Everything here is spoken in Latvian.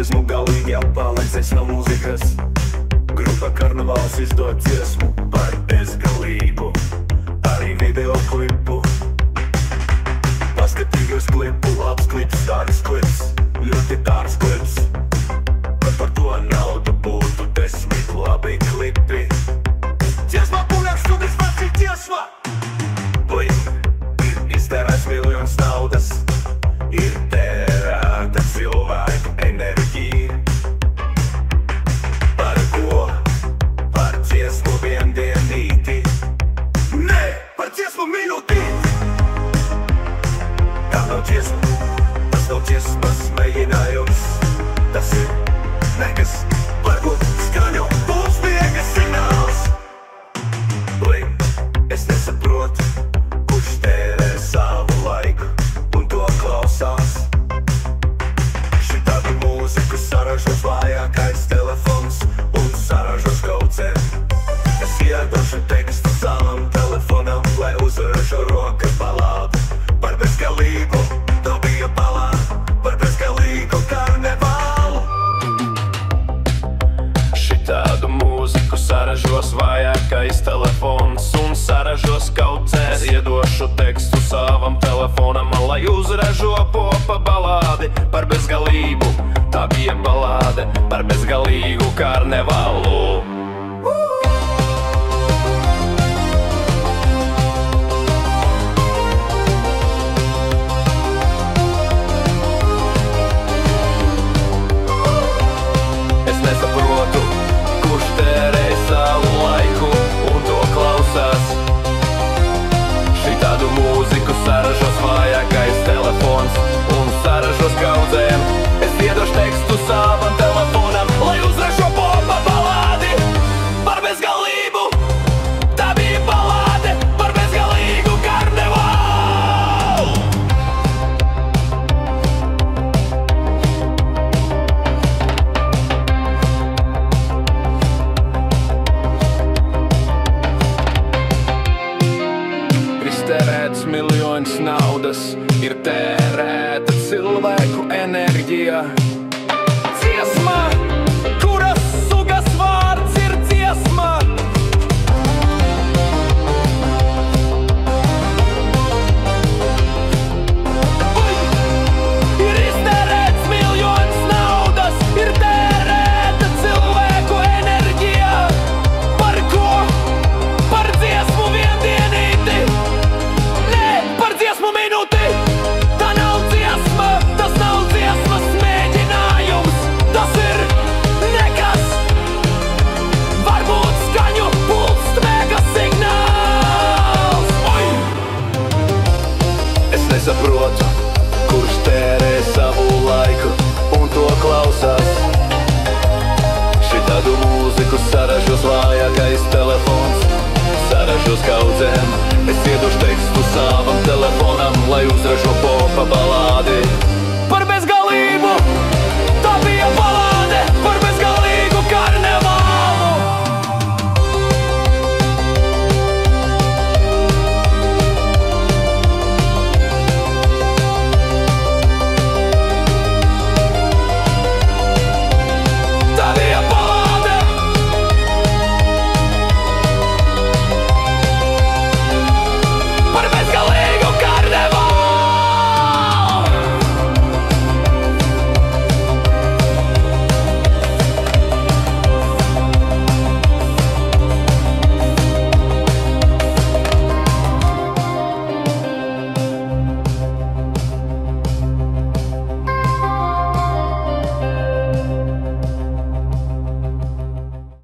esmu galīgi atpalicis no mūzikas. Grupa Karnavāls izdod dziesmu par bezgalību, arī videoklipu. Paskatījos klipu, labs klips, dārgs klips, ļoti dārgs klips. Bet par to naudu būtu 10 labi klipi. Dziesma pūļāk šodien vecī dziesma. Ir iztērēts miljonus naudas, ir tērēta cilvēku enerģija. Par ko? Par dziesmu viendienīti. Nē, par dziesmu minūtīti. Tā nav dziesma, tas nav dziesmas mēģinājums. Tas ir nekas, varbūt skaņu būs miega signāls. Es nesaprotu, kurš tērē savu laiku un to klausās. Šitādu mūziku saražos vājākais telefons un saražos kaucē. Es iedošu tekstu savam telefonam, lai uzražo roka balādu par bezgalību. Tā bija balāda par bezgalīgu karnevālu. Šitādu mūziku saražos vājākais telefons un saražos kaucēs. Iedošu tekstu savam telefonam, lai uzražo popa balādi par bezgalību. Tā bija balāde par bezgalīgu karnevālu. Es nesaprotu, kurš tērē savu laiku un to klausās. Šitādu mūziku saražos vājākais telefons un saražos kaudzēm. Es iedošu tekstu savam telefonam, lai uzražo popa balādi par bezgalību. Tā bija balāde par bezgalīgu karnevālu. Iztērēts miljonus naudas, ir tērēta cilvēku enerģija. Dziesma, kuras sugas vārds ir dziesma. Ir iztērēts miljonus naudas, ir tērēta cilvēku enerģija. Par ko? Par dziesmu viendienīti. Nē, par dziesmu minūti. Tā nav dziesma, tas nav dziesmas mēģinājums. Tas ir nekas, varbūt skaņu pulst mega signāls. Es nesaprotu, kurš tērē savu laiku un to klausās. Šitādu mūziku saražos vājākais telefons, saražos kaudzēm. Es iedošu tekstu savam telefonam, lai uzražo